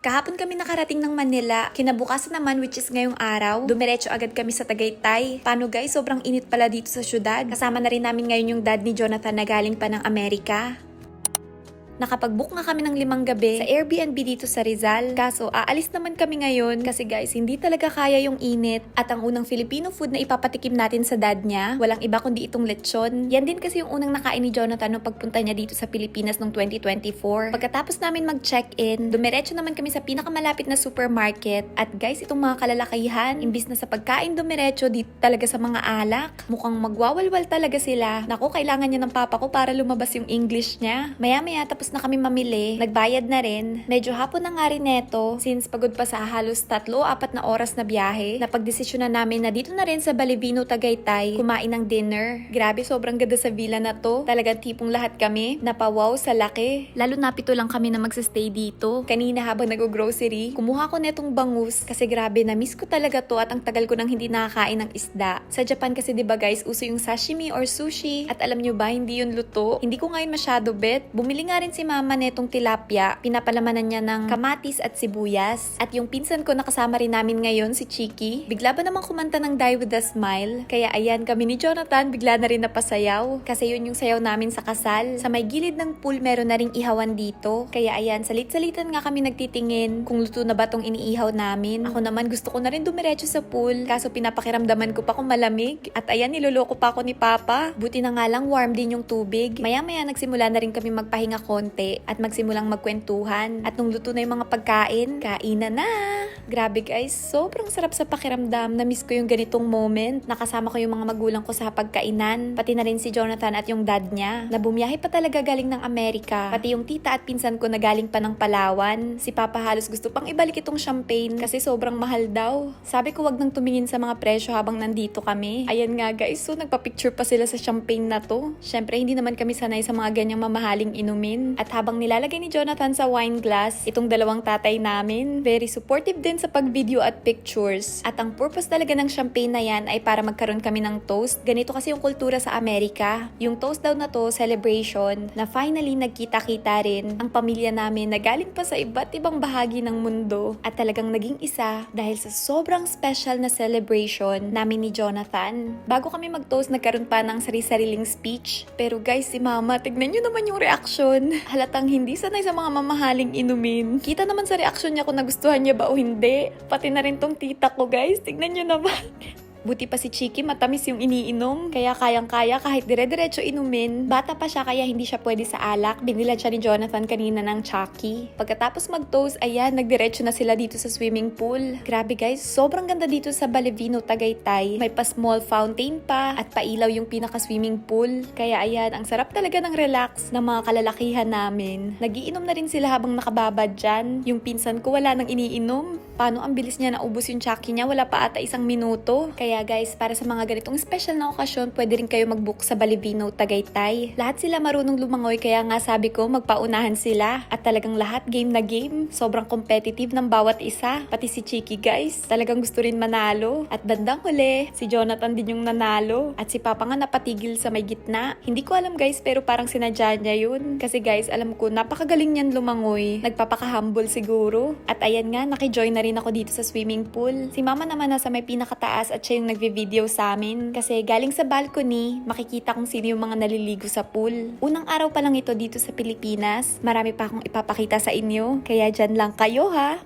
Kahapon kami nakarating ng Manila, kinabukasan naman which is ngayong araw, dumiretso agad kami sa Tagaytay. Paano guys, sobrang init pala dito sa syudad. Kasama na rin namin ngayon yung dad ni Jonathan na galing pa ng Amerika. Nakapag-book nga kami ng 5 gabi sa Airbnb dito sa Rizal. Kaso, aalis naman kami ngayon kasi guys, hindi talaga kaya yung init. At ang unang Filipino food na ipapatikim natin sa dad niya, walang iba kundi itong lechon. Yan din kasi yung unang nakain ni Jonathan nung pagpunta niya dito sa Pilipinas noong 2024. Pagkatapos namin mag-check-in, dumiretso naman kami sa pinakamalapit na supermarket. At guys, itong mga kalalakihan, imbis na sa pagkain dumiretso dito talaga sa mga alak, mukhang magwawalwal talaga sila. Naku, kailangan niya ng papa ko para lumabas yung English niya. Maya-maya tapos na kami mamili, nagbayad na rin. Medyo hapon na nga rin neto, since pagod pa sa halos 3-4 na oras na biyahe, napagdesisyon na namin na dito na rin sa Balivino, Tagaytay, kumain ng dinner. Grabe, sobrang ganda sa villa na to. Talagang tipong lahat kami, napawaw sa laki. Lalo na 7 lang kami na magsastay dito. Kanina habang nag-grocery, kumuha ko netong bangus kasi grabe, na-miss ko talaga to at ang tagal ko nang hindi nakakain ng isda. Sa Japan kasi diba guys, uso yung sashimi or sushi. At alam nyo ba, hindi yun luto. Hindi ko ngayon masyado bet. Bumili nga rin si mama netong tilapia, pinapalamanan niya ng kamatis at sibuyas. At yung pinsan ko nakasama rin namin ngayon, si Chiki, bigla ba namang kumanta ng Die With A Smile? Kaya ayan, kami ni Jonathan bigla na rin napasayaw. Kasi yun yung sayaw namin sa kasal. Sa may gilid ng pool meron na ring ihawan dito. Kaya ayan, salit-salitan nga kami nagtitingin kung luto na ba tong iniihaw namin. Ako naman gusto ko na rin dumiretso sa pool. Kaso pinapakiramdaman ko pa kung malamig. At ayan, niloloko pa ako ni Papa. Buti na nga lang warm din yung tubig. Maya-maya nagsimula na rin kami magpahinga konti at magsimulang magkwentuhan. At nung luto na yung mga pagkain, kainan na! Grabe guys, sobrang sarap sa pakiramdam. Na-miss ko yung ganitong moment. Nakasama ko yung mga magulang ko sa pagkainan. Pati na rin si Jonathan at yung dad niya. Na bumiyahe pa talaga galing ng Amerika. Pati yung tita at pinsan ko na galing pa ng Palawan. Si Papa halos gusto pang ibalik itong champagne kasi sobrang mahal daw. Sabi ko wag nang tumingin sa mga presyo habang nandito kami. Ayan nga guys, so nagpa-picture pa sila sa champagne na to. Syempre hindi naman kami sanay sa mga ganyang mamahaling inumin. At habang nilalagay ni Jonathan sa wine glass, itong dalawang tatay namin, very supportive din sa pag-video at pictures. At ang purpose talaga ng champagne na yan ay para magkaroon kami ng toast. Ganito kasi yung kultura sa Amerika. Yung toast daw na to, celebration, na finally nagkita-kita rin ang pamilya namin na galing pa sa iba't ibang bahagi ng mundo. At talagang naging isa dahil sa sobrang special na celebration namin ni Jonathan. Bago kami mag-toast, nagkaroon pa ng sari-sariling speech. Pero guys, si Mama, tignan nyo naman yung reaction. Halatang hindi sanay sa mga mamahaling inumin. Kita naman sa reaksyon niya kung nagustuhan niya ba o hindi. Pati na rin tong tita ko guys. Tignan niyo naman. Buti pa si Chiki, matamis yung iniinom. Kaya kayang-kaya kahit dire-diretso inumin. Bata pa siya kaya hindi siya pwede sa alak. Binilan siya ni Jonathan kanina ng Chucky. Pagkatapos mag-toast, ayan, nagdiretso na sila dito sa swimming pool. Grabe guys, sobrang ganda dito sa Balivino, Tagaytay. May pa-small fountain pa at pailaw yung pinaka-swimming pool. Kaya ayan, ang sarap talaga ng relax ng mga kalalakihan namin. Nagiinom na rin sila habang nakababad dyan. Yung pinsan ko wala nang iniinom. Paano ang bilis niya naubos yung Chucky niya? Wala pa ata 1 minuto. Kaya guys, para sa mga ganitong special na okasyon, pwede rin kayo mag-book sa Balivino, Tagaytay. Lahat sila marunong lumangoy kaya nga sabi ko magpaunahan sila. At talagang lahat game na game. Sobrang competitive ng bawat isa. Pati si Chiki guys, talagang gusto rin manalo. At bandang huli, si Jonathan din yung nanalo. At si Papa nga napatigil sa may gitna. Hindi ko alam guys, pero parang sinadya niya yun. Kasi guys, alam ko, napakagaling niyan lumangoy. Nagpapaka-humble siguro. At ayan nga, nakijoin na rin ako dito sa swimming pool. Si Mama naman nasa may pinakataas at siya yung nagvi-video sa amin. Kasi galing sa balcony, makikita kung sino yung mga naliligo sa pool. Unang araw pa lang ito dito sa Pilipinas. Marami pa akong ipapakita sa inyo. Kaya dyan lang kayo ha!